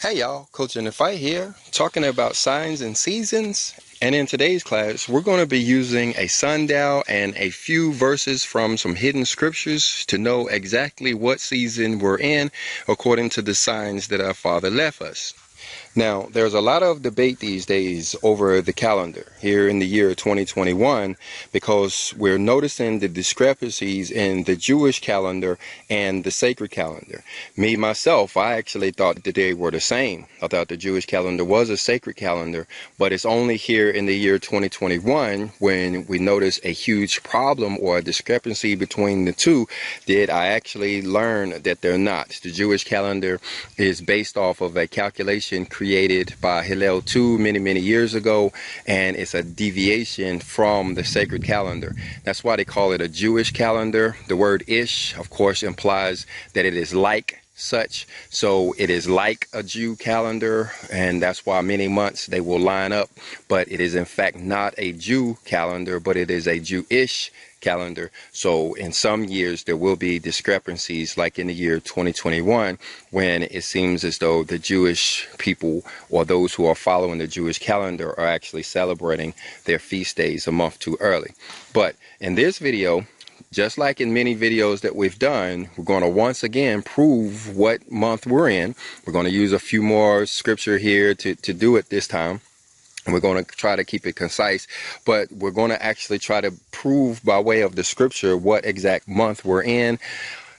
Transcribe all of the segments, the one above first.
Hey y'all, Coach in the Fight here, talking about signs and seasons. And in today's class, we're going to be using a sundial and a few verses from some hidden scriptures to know exactly what season we're in according to the signs that our Father left us. Now, there's a lot of debate these days over the calendar here in the year 2021 because we're noticing the discrepancies in the Jewish calendar and the sacred calendar. Me, myself, I actually thought that they were the same. I thought the Jewish calendar was a sacred calendar, but it's only here in the year 2021 when we notice a huge problem or a discrepancy between the two that I actually learned that they're not. The Jewish calendar is based off of a calculation created by Hillel II many years ago, and it's a deviation from the sacred calendar. That's why they call it a Jewish calendar. The word ish, of course, implies that it is like such, so it is like a Jew calendar, and that's why many months they will line up, but it is in fact not a Jew calendar, but it is a Jewish calendar. So in some years there will be discrepancies, like in the year 2021, when it seems as though the Jewish people or those who are following the Jewish calendar are actually celebrating their feast days a month too early. But in this video, just like in many videos that we've done, we're going to once again prove what month we're in. We're going to use a few more scripture here to do it this time. And we're going to try to keep it concise, but we're going to actually try to prove by way of the scripture what exact month we're in.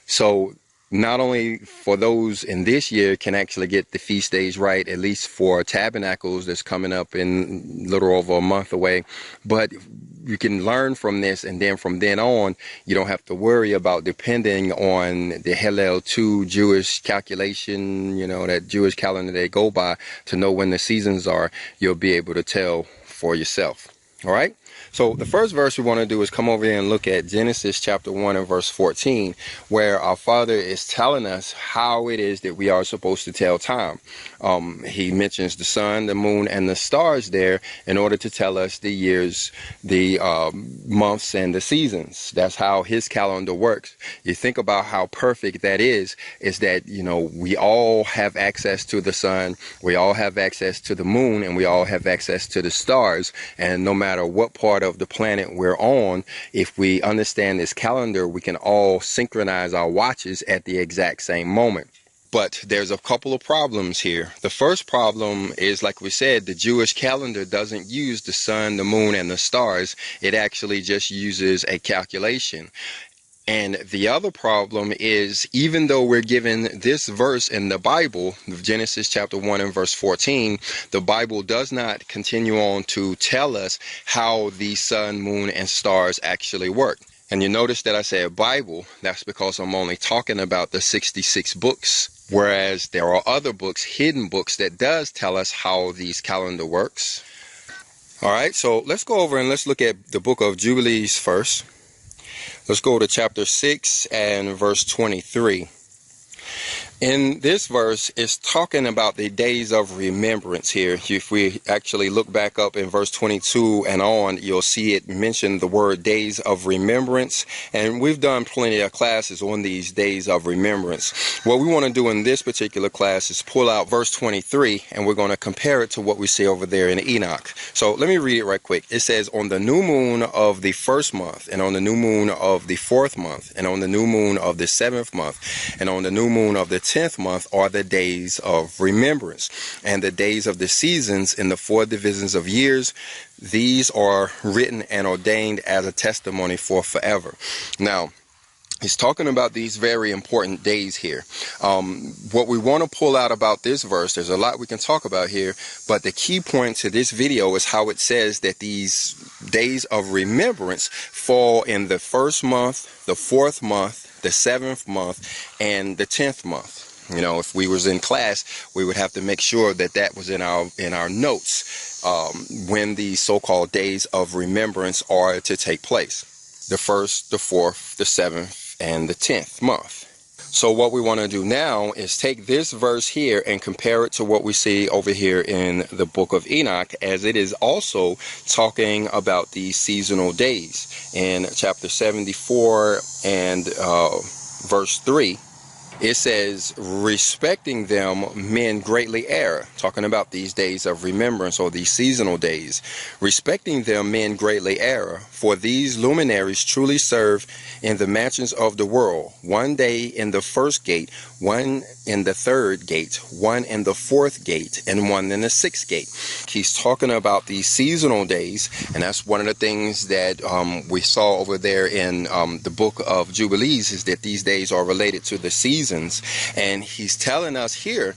So not only for those in this year can actually get the feast days right, at least for Tabernacles that's coming up in a little over a month away, but you can learn from this, and then from then on, you don't have to worry about depending on the Hillel II Jewish calculation, that Jewish calendar they go by to know when the seasons are. You'll be able to tell for yourself. All right. So the first verse we want to do is come over here and look at Genesis chapter 1 and verse 14, where our Father is telling us how it is that we are supposed to tell time. He mentions the sun, the moon, and the stars there in order to tell us the years, the months, and the seasons. That's how his calendar works. You think about how perfect that is that, we all have access to the sun, we all have access to the moon, and we all have access to the stars. And no matter what part of the planet we're on, if we understand this calendar, we can all synchronize our watches at the exact same moment. But there's a couple of problems here. The first problem is, like we said, the Jewish calendar doesn't use the sun, the moon, and the stars. It actually just uses a calculation. And the other problem is, even though we're given this verse in the Bible, Genesis chapter 1 and verse 14, the Bible does not continue on to tell us how the sun, moon, and stars actually work. And you notice that I said Bible. That's because I'm only talking about the 66 books, whereas there are other books, hidden books, that does tell us how these calendar works. All right, so let's go over and let's look at the book of Jubilees first. Let's go to chapter 6 and verse 23. In this verse, it's talking about the days of remembrance here. If we actually look back up in verse 22 and on, you'll see it mention the word days of remembrance. And we've done plenty of classes on these days of remembrance. What we want to do in this particular class is pull out verse 23, and we're going to compare it to what we see over there in Enoch. So let me read it right quick. It says, on the new moon of the first month, and on the new moon of the fourth month, and on the new moon of the seventh month, and on the new moon of the 10th month are the days of remembrance, and the days of the seasons in the 4 divisions of years. These are written and ordained as a testimony for forever. Now, he's talking about these very important days here. What we want to pull out about this verse, there's a lot we can talk about here, but the key point to this video is how it says that these days of remembrance fall in the first month, the 4th month, the 7th month, and the 10th month. If we was in class, we would have to make sure that that was in our notes when the so-called days of remembrance are to take place. The 1st, the 4th, the 7th, and the 10th month. So what we want to do now is take this verse here and compare it to what we see over here in the book of Enoch, as it is also talking about these seasonal days. In chapter 74 and verse 3, It says, respecting them, men greatly err. Talking about these days of remembrance, or these seasonal days. Respecting them, men greatly err. For these luminaries truly serve in the mansions of the world. One day in the first gate, one in the third gate, one in the fourth gate, and one in the sixth gate. He's talking about these seasonal days, and that's one of the things that we saw over there in the book of Jubilees, is that these days are related to the seasons. And he's telling us here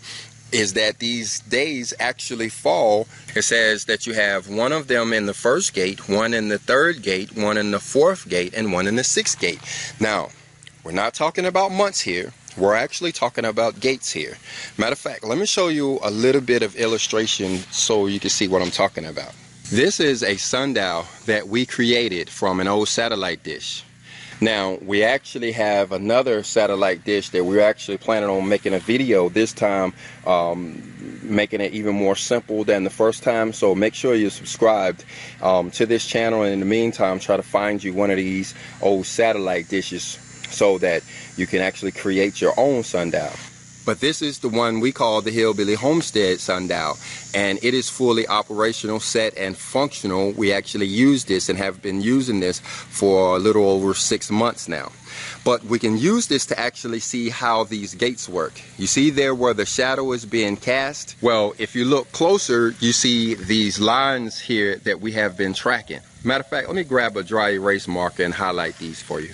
is that these days actually fall. It says that you have one of them in the first gate, one in the third gate, one in the fourth gate, and one in the sixth gate. Now, we're not talking about months here. We're actually talking about gates here. Matter of fact, let me show you a little bit of illustration so you can see what I'm talking about. This is a sundial that we created from an old satellite dish. Now, we actually have another satellite dish that we're actually planning on making a video this time, making it even more simple than the first time. So make sure you're subscribed to this channel, and in the meantime, try to find you one of these old satellite dishes so that you can actually create your own sundial. But this is the one we call the Hillbilly Homestead sundial, and it is fully operational, set, and functional. We actually use this and have been using this for a little over 6 months now. But we can use this to actually see how these gates work. You see there where the shadow is being cast? Well, if you look closer, you see these lines here that we have been tracking. Matter of fact, let me grab a dry erase marker and highlight these for you.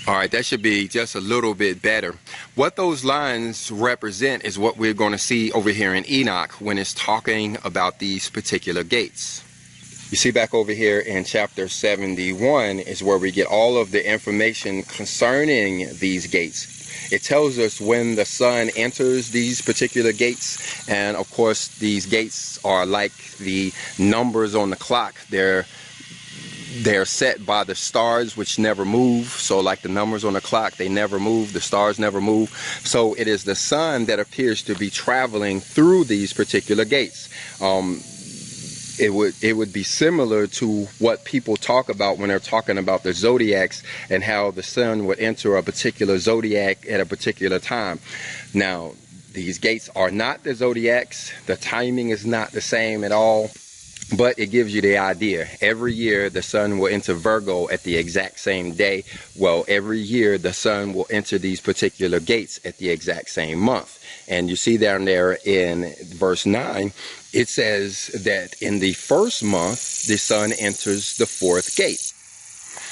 Alright, that should be just a little bit better. What those lines represent is what we're going to see over here in Enoch when it's talking about these particular gates. You see back over here in chapter 71 is where we get all of the information concerning these gates. It tells us when the sun enters these particular gates, and of course these gates are like the numbers on the clock. They're set by the stars, which never move. So like the numbers on the clock, they never move, the stars never move. So it is the sun that appears to be traveling through these particular gates. It would be similar to what people talk about when they're talking about the zodiacs and how the sun would enter a particular zodiac at a particular time. Now, these gates are not the zodiacs. The timing is not the same at all. But it gives you the idea. Every year the sun will enter Virgo at the exact same day. Well, every year the sun will enter these particular gates at the exact same month. And you see down there in verse 9, it says that in the first month the sun enters the fourth gate.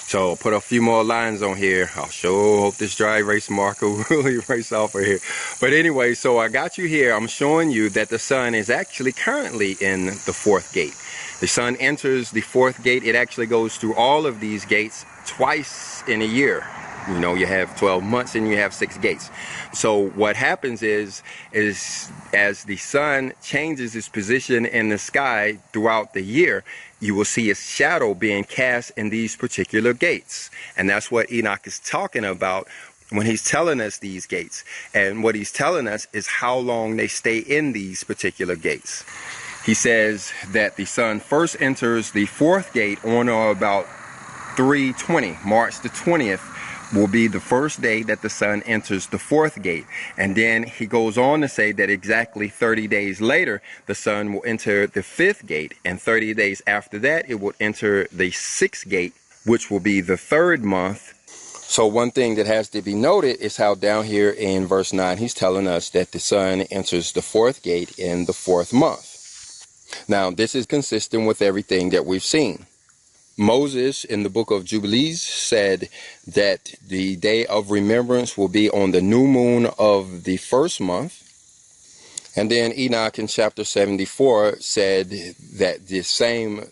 So I'll put a few more lines on here. I'll sure hope this dry erase marker will erase off of here. But anyway, so I got you here. I'm showing you that the sun is actually currently in the fourth gate. The sun enters the fourth gate. It actually goes through all of these gates twice in a year. You know, you have 12 months and you have 6 gates. So what happens is as the sun changes its position in the sky throughout the year, you will see its shadow being cast in these particular gates. And that's what Enoch is talking about when he's telling us these gates. And what he's telling us is how long they stay in these particular gates. He says that the sun first enters the fourth gate on or about 3/20, March the 20th. Will be the first day that the sun enters the fourth gate. And then he goes on to say that exactly 30 days later, the sun will enter the fifth gate. And 30 days after that, it will enter the sixth gate, which will be the third month. So one thing that has to be noted is how down here in verse 9, he's telling us that the sun enters the fourth gate in the fourth month. Now, this is consistent with everything that we've seen. Moses in the book of Jubilees said that the day of remembrance will be on the new moon of the first month. And then Enoch in chapter 74 said that the same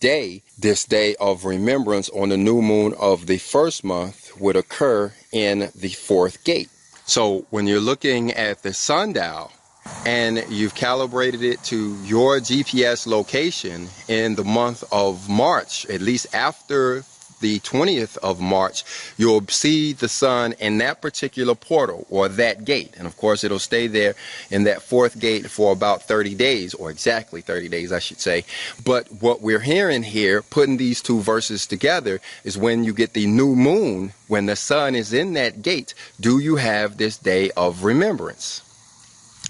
day, this day of remembrance on the new moon of the first month would occur in the fourth gate. So when you're looking at the sundial, and you've calibrated it to your GPS location in the month of March, at least after the 20th of March, you'll see the sun in that particular portal or that gate. And of course, it'll stay there in that fourth gate for about 30 days, or exactly 30 days, I should say. But what we're hearing here, putting these two verses together, is when you get the new moon, when the sun is in that gate, do you have this day of remembrance?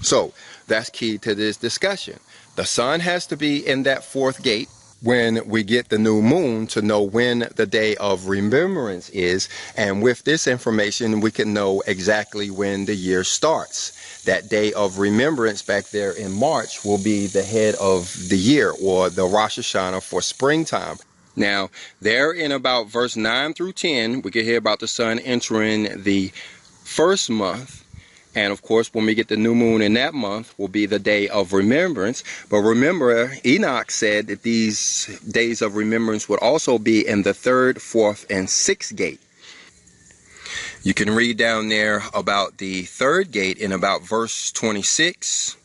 So that's key to this discussion. The sun has to be in that fourth gate when we get the new moon to know when the day of remembrance is. And with this information, we can know exactly when the year starts. That day of remembrance back there in March will be the head of the year, or the Rosh Hashanah for springtime. Now, there in about verse 9 through 10, we can hear about the sun entering the first month. And of course, when we get the new moon in that month will be the day of remembrance. But remember, Enoch said that these days of remembrance would also be in the third, fourth, and sixth gate. You can read down there about the third gate in about verse 26.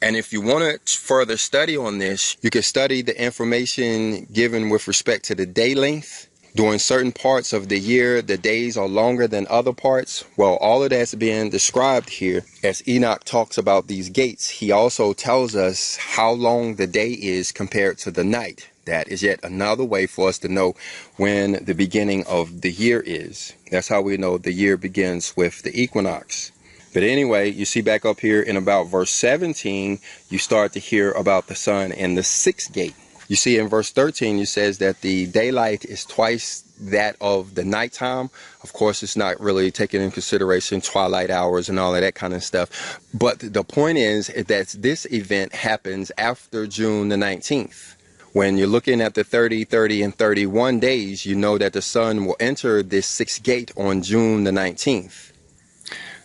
And if you want to further study on this, you can study the information given with respect to the day length. During certain parts of the year, the days are longer than other parts. Well, all of that's being described here. As Enoch talks about these gates, he also tells us how long the day is compared to the night. That is yet another way for us to know when the beginning of the year is. That's how we know the year begins with the equinox. But anyway, you see back up here in about verse 17, you start to hear about the sun in the sixth gate. You see in verse 13, it says that the daylight is twice that of the nighttime. Of course, it's not really taking into consideration twilight hours and all of that kind of stuff. But the point is that this event happens after June the 19th. When you're looking at the 30, 30, and 31 days, you know that the sun will enter this sixth gate on June the 19th.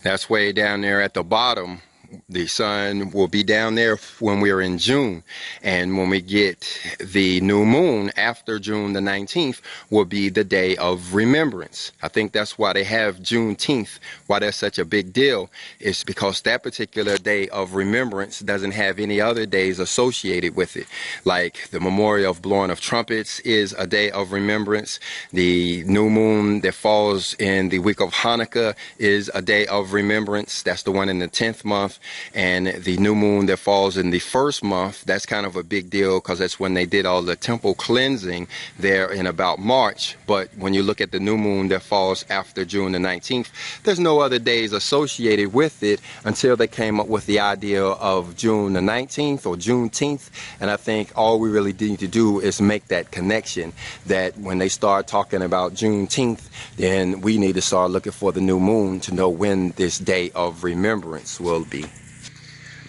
That's way down there at the bottom. The sun will be down there when we're in June. And when we get the new moon after June the 19th will be the day of remembrance. I think that's why they have Juneteenth, why that's such a big deal, is because that particular day of remembrance doesn't have any other days associated with it. Like the memorial of blowing of trumpets is a day of remembrance. The new moon that falls in the week of Hanukkah is a day of remembrance. That's the one in the 10th month. And the new moon that falls in the first month, that's kind of a big deal because that's when they did all the temple cleansing there in about March. But when you look at the new moon that falls after June the 19th, there's no other days associated with it until they came up with the idea of June the 19th or Juneteenth. And I think all we really need to do is make that connection, that when they start talking about Juneteenth, then we need to start looking for the new moon to know when this day of remembrance will be.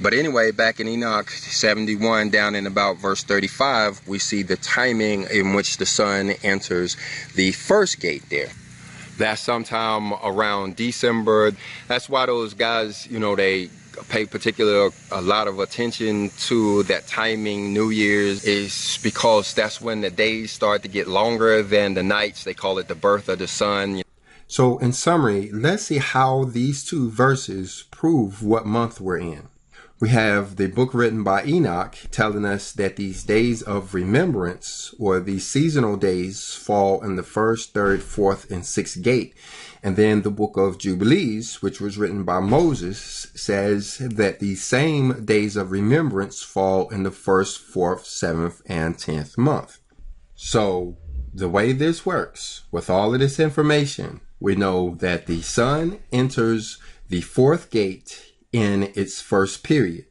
But anyway, back in Enoch 71, down in about verse 35, we see the timing in which the sun enters the first gate there. That's sometime around December. That's why those guys, you know, they pay a lot of attention to that timing. New Year's is because that's when the days start to get longer than the nights. They call it the birth of the sun. So in summary, let's see how these two verses prove what month we're in. We have the book written by Enoch telling us that these days of remembrance, or these seasonal days, fall in the first, third, fourth, and sixth gate. And then the book of Jubilees, which was written by Moses, says that these same days of remembrance fall in the first, fourth, seventh, and 10th month. So the way this works, with all of this information, we know that the sun enters the fourth gate in its first period,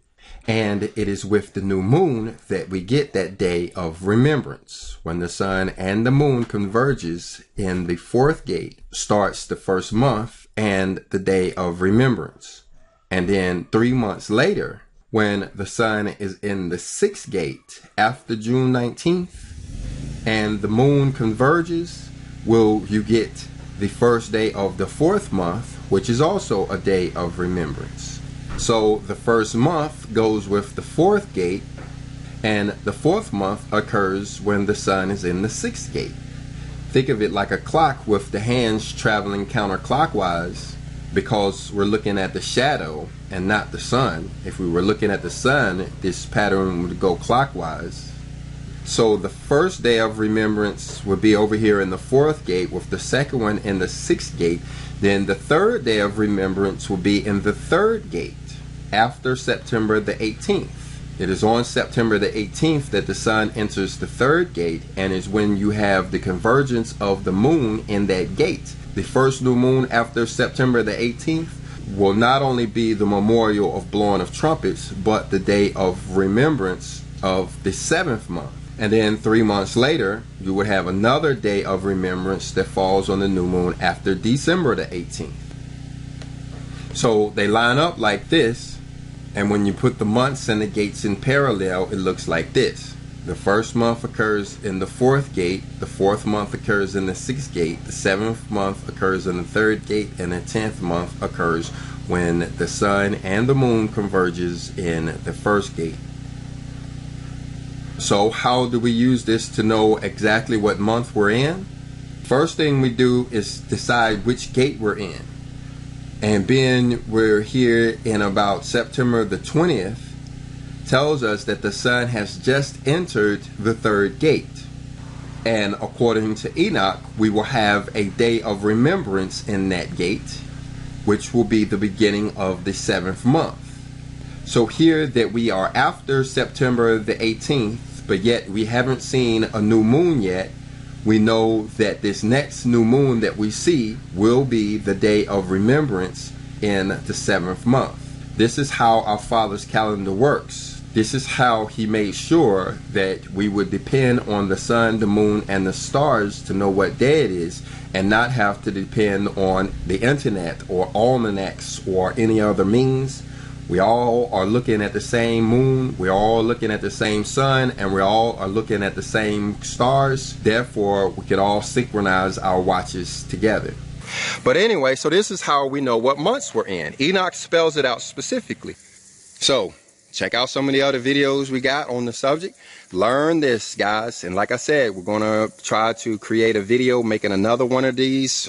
and it is with the new moon that we get that day of remembrance. When the sun and the moon converges in the fourth gate, starts the first month and the day of remembrance. And then 3 months later, when the sun is in the sixth gate after June 19th and the moon converges, will you get the first day of the fourth month, which is also a day of remembrance. So the first month goes with the fourth gate, and the fourth month occurs when the sun is in the sixth gate. Think of it like a clock with the hands traveling counterclockwise, because we're looking at the shadow and not the sun. If we were looking at the sun, this pattern would go clockwise. So the first day of remembrance would be over here in the 4th gate, with the second one in the 6th gate. Then the third day of remembrance will be in the 3rd gate after September the 18th. It is on September the 18th that the sun enters the 3rd gate, and is when you have the convergence of the moon in that gate. The first new moon after September the 18th will not only be the memorial of blowing of trumpets, but the day of remembrance of the 7th month. And then 3 months later, you would have another day of remembrance that falls on the new moon after December the 18th. So they line up like this, and when you put the months and the gates in parallel, it looks like this. The first month occurs in the 4th gate, the 4th month occurs in the 6th gate, the 7th month occurs in the 3rd gate, and the 10th month occurs when the sun and the moon converges in the 1st gate. So how do we use this to know exactly what month we're in? First thing we do is decide which gate we're in. And being we're here in about September the 20th, tells us that the sun has just entered the 3rd gate. And according to Enoch, we will have a day of remembrance in that gate, which will be the beginning of the 7th month. So here that we are after September the 18th, but yet we haven't seen a new moon yet, we know that this next new moon that we see will be the day of remembrance in the 7th month. This is how our Father's calendar works. This is how he made sure that we would depend on the sun, the moon, and the stars to know what day it is, and not have to depend on the internet or almanacs or any other means. We all are looking at the same moon, we're all looking at the same sun, and we all are looking at the same stars. Therefore, we can all synchronize our watches together. But anyway, so this is how we know what months we're in. Enoch spells it out specifically. So check out some of the other videos we got on the subject. Learn this, guys. And like I said, we're going to try to create a video making another one of these,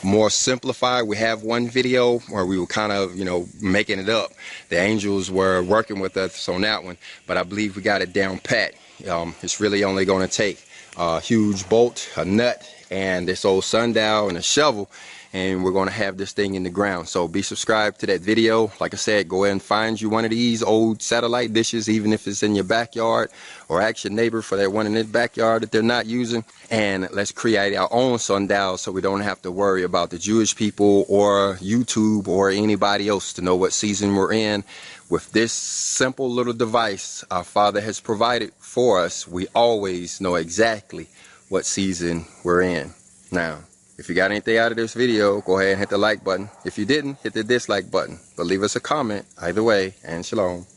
more simplified. We have one video where we were kind of, making it up. The angels were working with us on that one, but I believe we got it down pat. It's really only going to take a huge bolt, a nut, and this old sundial and a shovel, and we're going to have this thing in the ground. So be subscribed to that video. Like I said, go ahead and find you one of these old satellite dishes, even if it's in your backyard, or ask your neighbor for that one in his backyard that they're not using, and let's create our own sundial so we don't have to worry about the Jewish people or YouTube or anybody else to know what season we're in. With this simple little device our Father has provided for us, we always know exactly what season we're in. Now, if you got anything out of this video, go ahead and hit the like button. If you didn't, hit the dislike button. But leave us a comment either way, and shalom.